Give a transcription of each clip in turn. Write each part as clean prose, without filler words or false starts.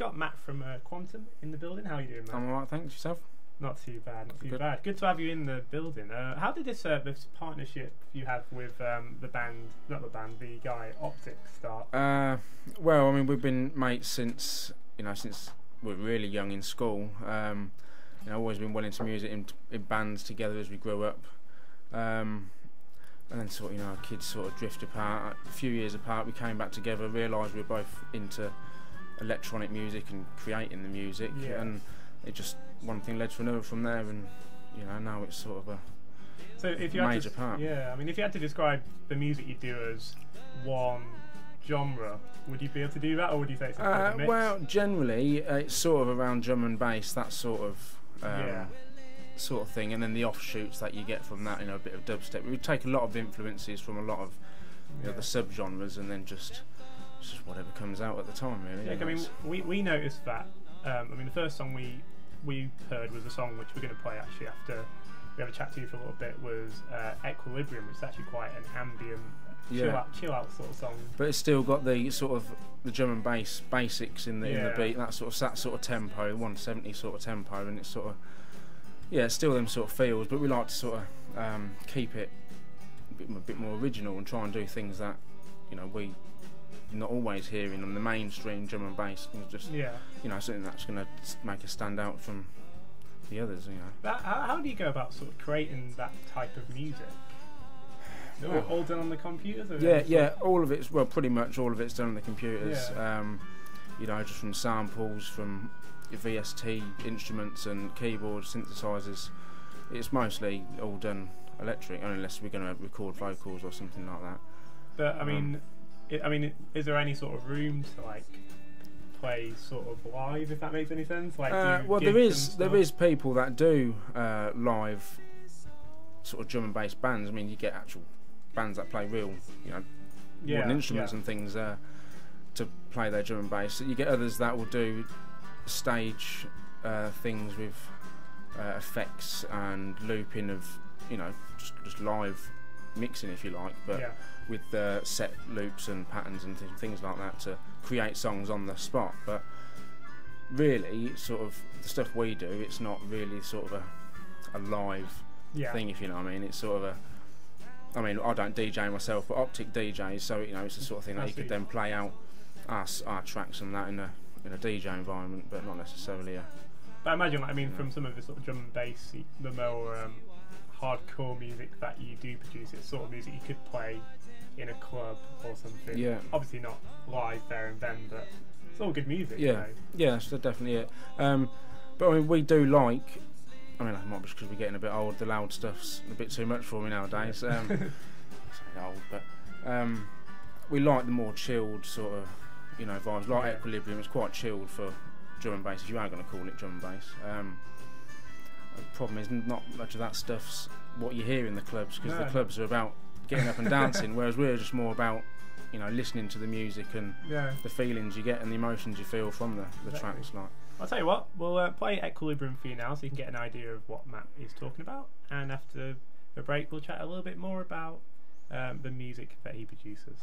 got Matt from Quantum in the building. How are you doing, Matt? I'm alright, thanks. Yourself? Not too bad, not too bad. Good to have you in the building. How did this partnership you have with the guy Optic start? Well, I mean, we've been mates since we're really young in school. Always been well into music in bands together as we grew up. And then our kids sort of drift apart. A few years apart, we came back together, realised we were both into electronic music and creating the music, and it just one thing led to another from there, and now it's sort of a major part. Yeah, I mean, if you had to describe the music you do as one genre, would you be able to do that, or would you say it's a mix? Well, generally it's sort of around drum and bass, that sort of thing, and then the offshoots that you get from that, a bit of dubstep. We take a lot of influences from a lot of the sub-genres, and then just whatever comes out at the time, really. Yeah, I mean, we noticed that. The first song we heard was a song which we're going to play actually after we have a chat to you for a little bit, was Equilibrium, which is actually quite an ambient, chill out sort of song. But it's still got the sort of the drum and bass basics in the beat, that sort of tempo, 170 sort of tempo, and it's sort of it's still them sort of feels. But we like to sort of keep it a bit more original and try and do things that we not always hearing on the mainstream drum and bass. Just something that's going to make us stand out from the others. How do you go about sort of creating that type of music? All done on the computers? Or all of it's pretty much all of it's done on the computers. Just from samples, from your VST instruments and keyboards, synthesizers. It's mostly all done electric, unless we're going to record vocals or something like that. But is there any sort of room to play sort of live, if that makes any sense? There is people that do live sort of drum and bass bands. I mean, you get actual bands that play real, wooden instruments and things to play their drum and bass. So you get others that will do stage things with effects and looping of, just live mixing, if you like, but with set loops and patterns and things like that to create songs on the spot. But really, sort of the stuff we do, it's not really sort of a live thing, if you know what I mean. It's sort of I don't DJ myself, but Optic DJs, so it's the sort of thing that you could then play out our tracks and that in a DJ environment, but not necessarily But I imagine, from some of the sort of drum and bass, the more hardcore music that you do produce, it's sort of music you could play in a club or something. Yeah. Obviously not live there and then, but it's all good music. Yeah, that's definitely it. But we do like. That might be because we're getting a bit old. The loud stuff's a bit too much for me nowadays. Sorry, old, but we like the more chilled sort of vibes. Like Equilibrium, it's quite chilled for drum and bass, if you are going to call it drum and bass. The problem is not much of that stuff's what you hear in the clubs, because the clubs are about getting up and dancing, whereas we're just more about listening to the music and the feelings you get and the emotions you feel from the tracks. I'll tell you what, we'll play Equilibrium for you now so you can get an idea of what Matt is talking about, and after the break we'll chat a little bit more about the music that he produces.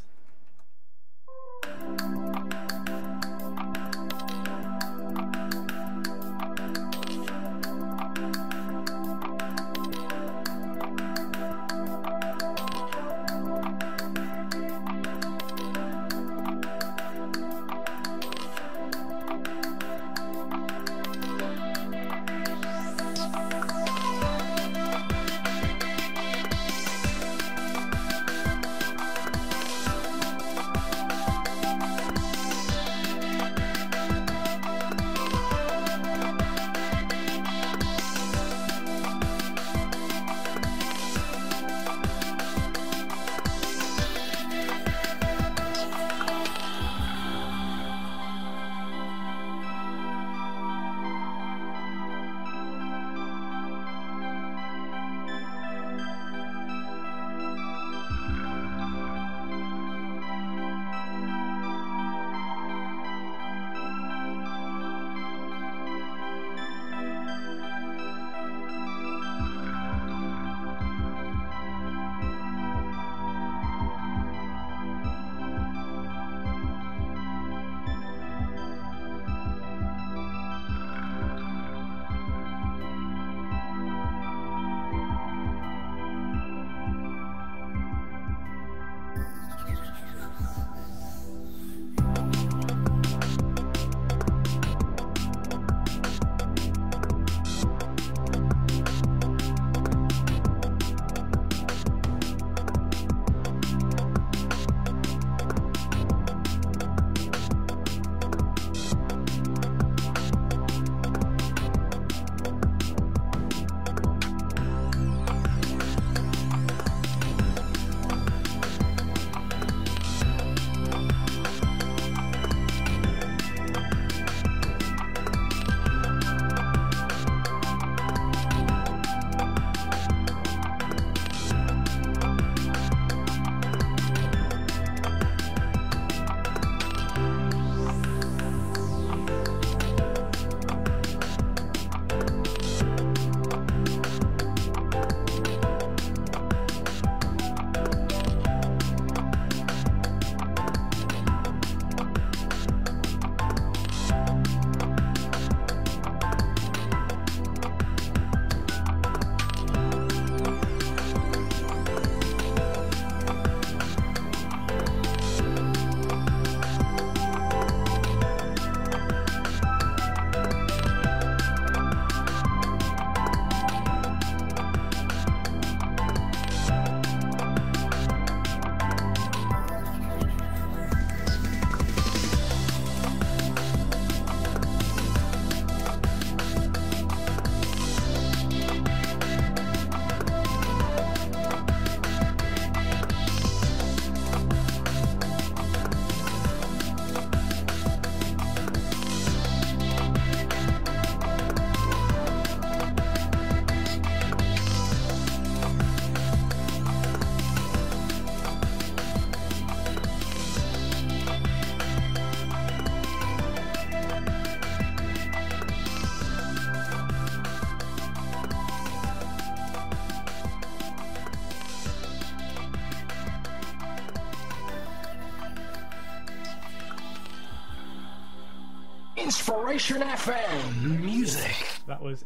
Inspiration FM music. That was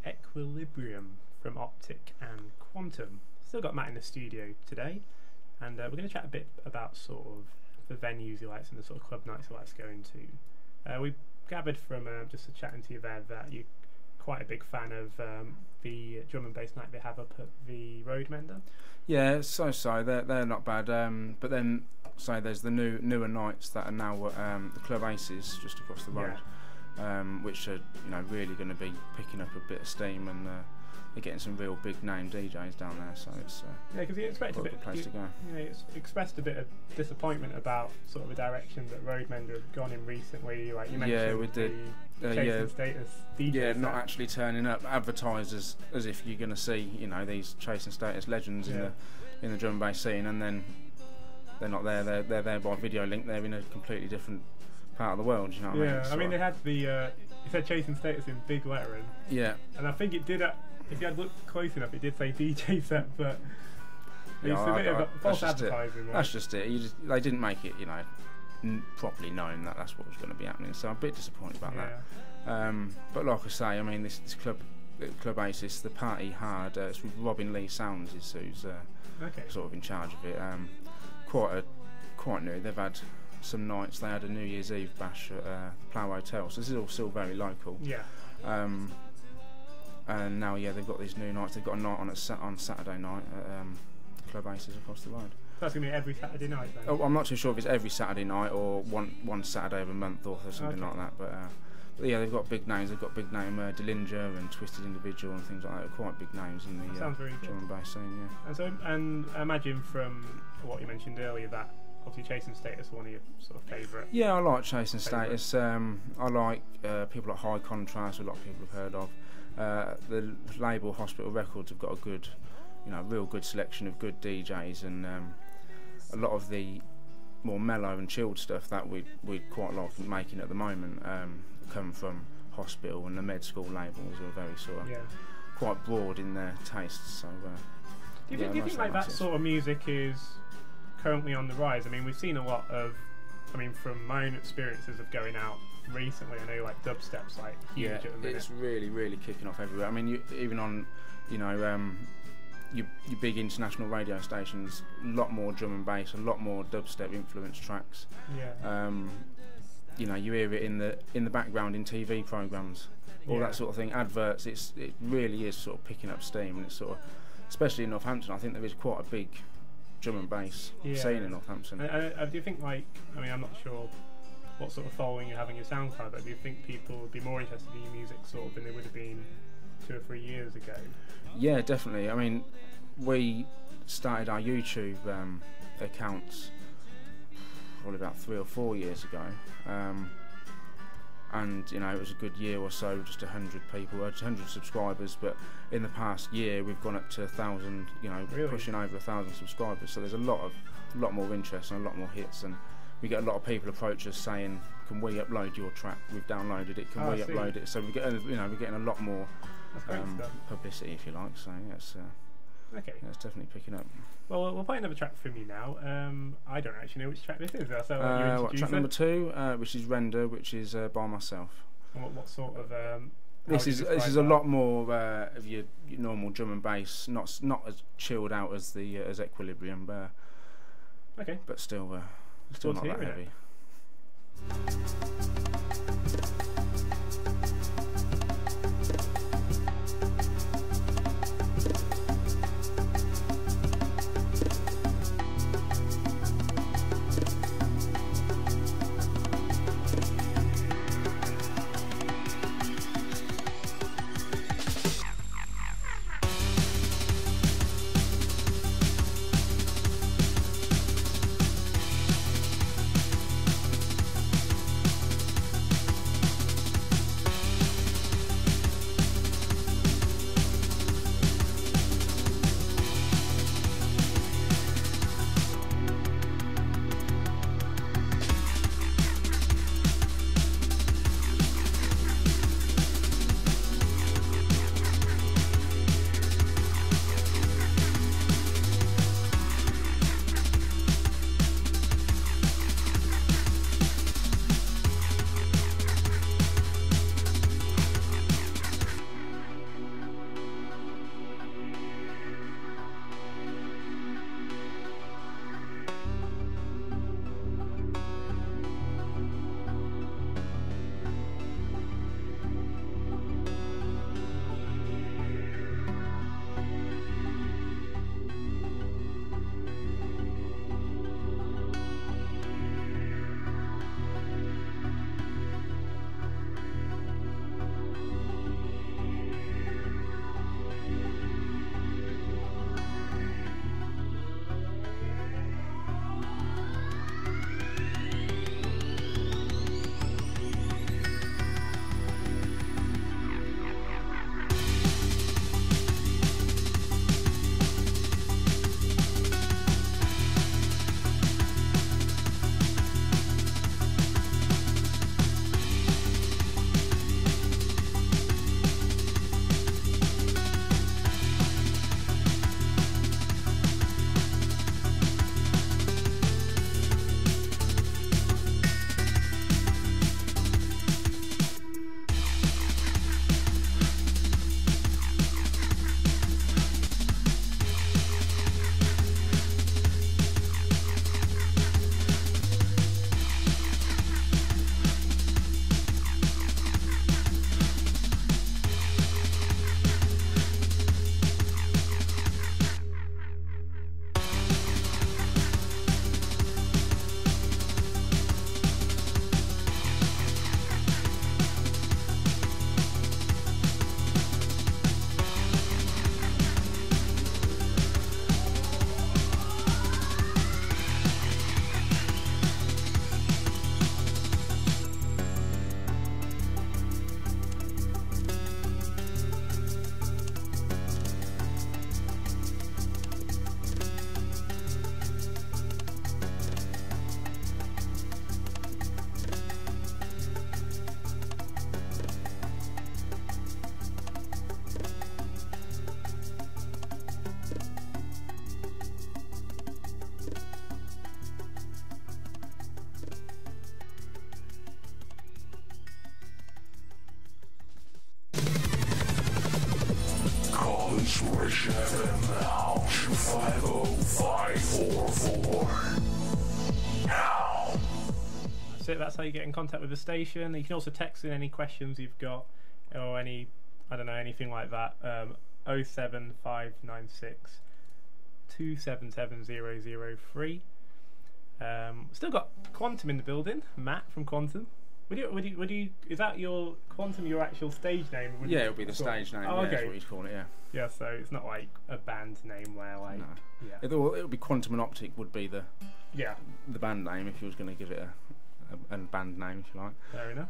Equilibrium from Optic and Quantum. Still got Matt in the studio today, and we're going to chat a bit about sort of the venues he likes and the sort of club nights he likes going to. We gathered from just chatting to you there that you're quite a big fan of the drum and bass night they have up at the Roadmender. Yeah, so they're not bad. But then, there's the newer nights that are now at the Club Aces just across the road, which are really going to be picking up a bit of steam, and they're getting some real big name DJs down there. So it's because you expect a bit place to go. Yeah, it's expressed a bit of disappointment about sort of the direction that Roadmender have gone in recently. Like you mentioned, yeah, with the Status DJ. Yeah, not actually turning up, advertised as if you're going to see these Chasing Status legends in the drum and bass scene, and then they're not there. They're there by video link. They're in a completely different part of the world. You know what I mean? Yeah, I mean they had it said Chasing Status in big lettering. Yeah. And I think it did. If you had looked close enough, it did say DJ set, but it's a bit of false advertising. That's just it. They didn't make it, properly known that that's what was going to be happening. So I'm a bit disappointed about that. But like I say, I mean this Club Aces, the party hard. It's with Robin Lee Sounds who's sort of in charge of it. Quite new. They've had some nights. They had a New Year's Eve bash at the Plough Hotel. So this is all still very local. Yeah. And now, they've got these new nights. They've got a night on Saturday night at Club Aces across the road. That's going to be every Saturday night then? Oh, I'm not too sure if it's every Saturday night or one Saturday of a month or something like that. But yeah, they've got big names. They've got big name Dillinger and Twisted Individual and things like that. They're quite big names in the drum and bass scene. Yeah. And I imagine from what you mentioned earlier that obviously Chasing Status one of your sort of favourite. Yeah, I like Chasing Status. I like people like High Contrast, a lot of people have heard of. The label Hospital Records have got a good, real good selection of good DJs, and a lot of the more mellow and chilled stuff that we'd quite like making at the moment come from Hospital, and the Med School labels are very sort of quite broad in their tastes. So, do you think like that sort of music is currently on the rise? I mean, we've seen a lot of, from my own experiences of going out recently, I know like dubstep's like huge at the minute. It's really, really kicking off everywhere. I mean, even on, your big international radio stations, a lot more drum and bass, a lot more dubstep influenced tracks. Yeah. You hear it in the background in TV programs, all that sort of thing. Adverts. It really is sort of picking up steam, and it's sort of, especially in Northampton, I think there is quite a big drum and bass scene in Northampton. Do you think I'm not sure what sort of following you have in your SoundCloud, but do you think people would be more interested in your music sort of than they would have been 2 or 3 years ago? Yeah, definitely. I mean, we started our YouTube accounts probably about 3 or 4 years ago, and it was a good year or so, just 100 people, 100 subscribers. But in the past year, we've gone up to 1,000, really? Pushing over 1,000 subscribers. So there's a lot more interest and a lot more hits, and we get a lot of people approach us saying, "Can we upload your track? We've downloaded it. Can we upload it?" So we're getting a lot more publicity, if you like. So it's definitely picking up. Well, we'll play another track from you now. I don't actually know which track this is. So track number 2, which is Render, which is by myself. And what sort of? This is a lot more of your normal drum and bass, not as chilled out as the as Equilibrium, but still not that heavy. Inspiration FM now. 250-544. Now. That's it. That's how you get in contact with the station. You can also text in any questions you've got, or any, I don't know, anything like that. 07596 277003. Still got Quantum in the building. Matt from Quantum. Would you? Is that your Quantum? Your actual stage name? Yeah, it'll be the stage name. Oh, yeah, okay. That's what you'd call it. Yeah. Yeah. So it's not like a band name where like. No. Yeah. It'll be Quantum Optic would be the band name if you was going to give it a band name, if you like. Fair enough.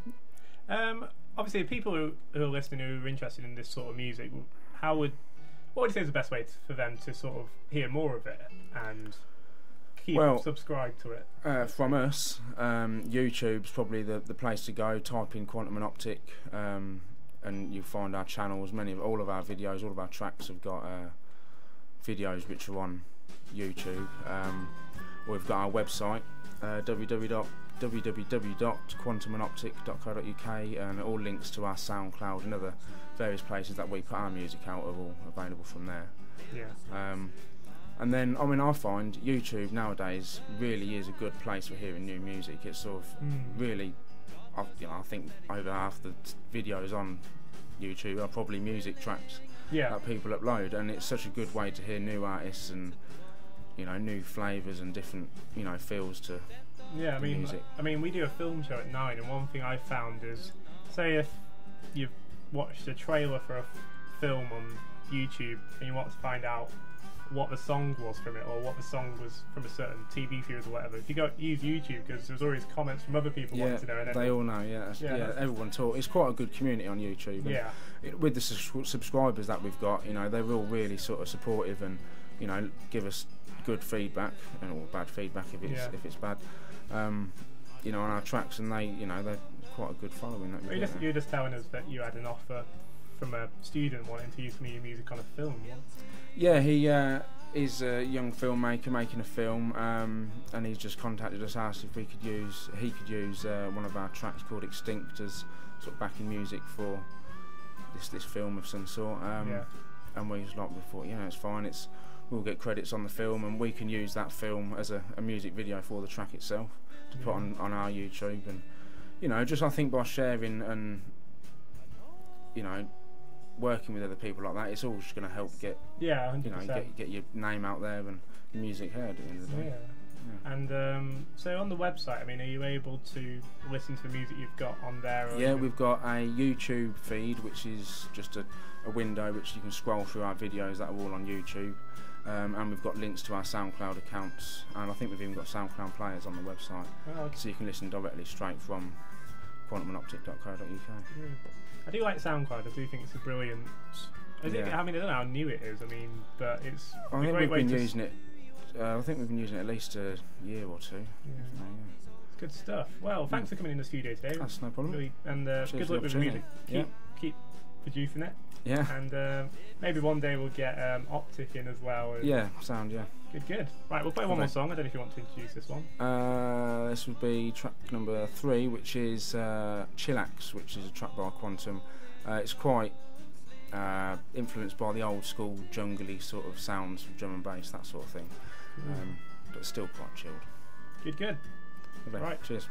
Obviously, people who are listening who are interested in this sort of music, what would you say is the best way for them to sort of hear more of it and keep subscribed to it? From us, YouTube's probably the place to go. Type in Quantum Optic, and you'll find our channels. All of our videos, all of our tracks have got videos which are on YouTube. We've got our website, www.quantumanoptic.co.uk, and all links to our SoundCloud and other various places that we put our music out are all available from there. Yeah. And then, I mean, I find YouTube nowadays really is a good place for hearing new music. It's sort of really, I think over half the videos on YouTube are probably music tracks that people upload, and it's such a good way to hear new artists and, you know, new flavours and different, you know, feels to music. I mean, we do a film show at 9, and one thing I found is, say if you've watched a trailer for a film on YouTube and you want to find out what the song was from it, or what the song was from a certain TV series or whatever, if you go use YouTube, because there's always comments from other people wanting to know. And they all know. Everyone talks. It's quite a good community on YouTube. With the subscribers that we've got, you know, they're all really sort of supportive and, you know, give us good feedback or bad feedback if it's bad. You know, on our tracks, and they're quite a good following. You're just telling us that you had an offer from a student wanting to use some of your music on a film. Yeah, he is a young filmmaker making a film, and he's just contacted us, asked if he could use one of our tracks called Extinct as sort of backing music for this film of some sort. And we just thought, it's fine. We'll get credits on the film, and we can use that film as a music video for the track itself to put on our YouTube. And, you know, just I think by sharing and, you know, working with other people like that, it's all just going to help get 100%. You know, get your name out there and your music heard at the end of the day. And so on the website, I mean, are you able to listen to the music you've got on there? Yeah, we've got a YouTube feed, which is just a window which you can scroll through our videos that are all on YouTube. And we've got links to our SoundCloud accounts, and I think we've even got SoundCloud players on the website, so you can listen directly straight from quantumanoptic.co.uk. I do like SoundCloud. I do think it's a brilliant. I mean, I don't know how new it is. I mean, but it's a great way to using it. I think we've been using it at least a year or two. It's good stuff. Well, thanks for coming in the studio today. That's no problem. Really, and good luck with the music. Keep producing it. Yeah. And maybe one day we'll get Optic in as well. Sound. Good. Right, we'll play one more song. I don't know if you want to introduce this one. This would be track number 3, which is Chillax, which is a track by Quantum. It's quite influenced by the old school jungly sort of sounds of drum and bass, that sort of thing, but still quite chilled. Good. Okay. Right. Cheers.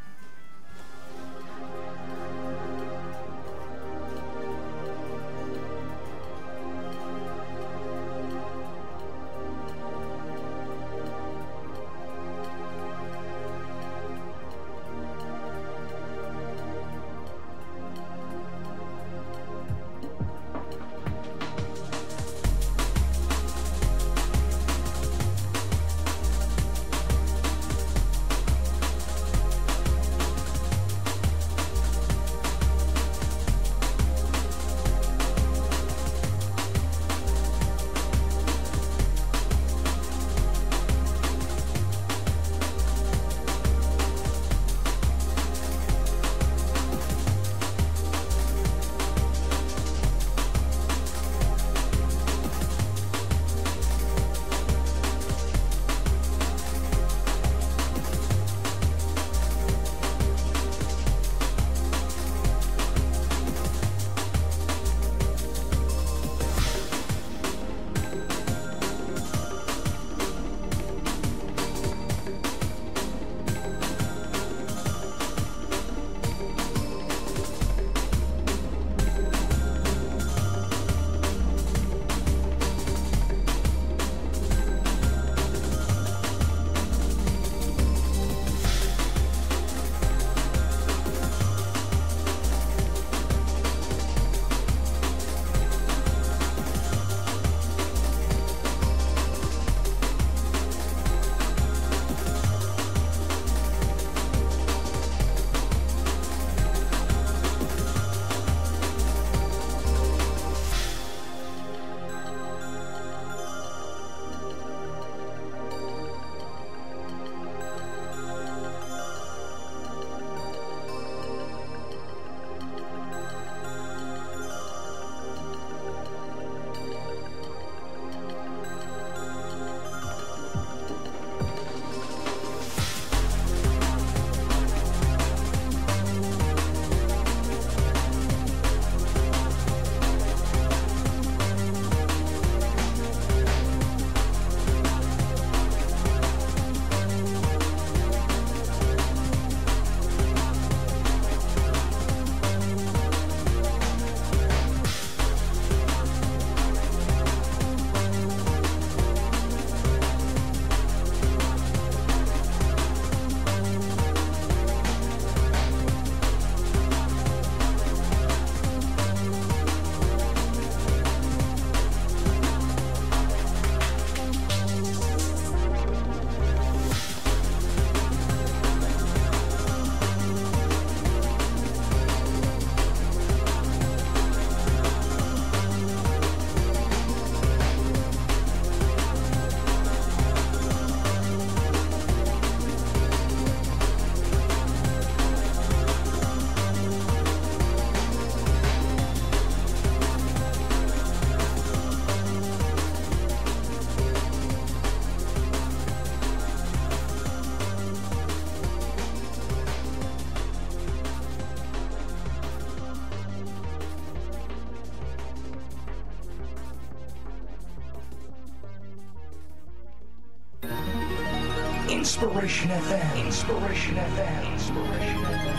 Inspiration FM. Inspiration FM. Inspiration FM.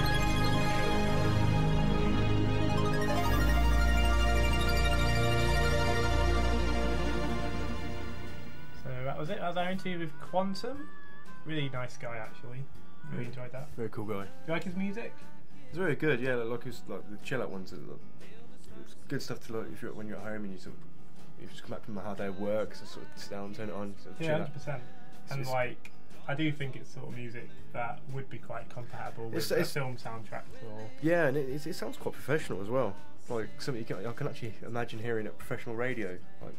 So that was it. That was our interview with Quantum. Really nice guy, actually. Really enjoyed that. Very cool guy. Do you like his music? It's very good. Yeah, like his the Chillax ones. It's good stuff to like if you're when you're at home and you just come back from a hard day of work, so sort of sit down, turn it on. Sort of Yeah, 100%. And like, I do think it's sort of music that would be quite compatible with a film soundtrack. Or yeah, and it sounds quite professional as well. Like something I can actually imagine hearing at professional radio. Like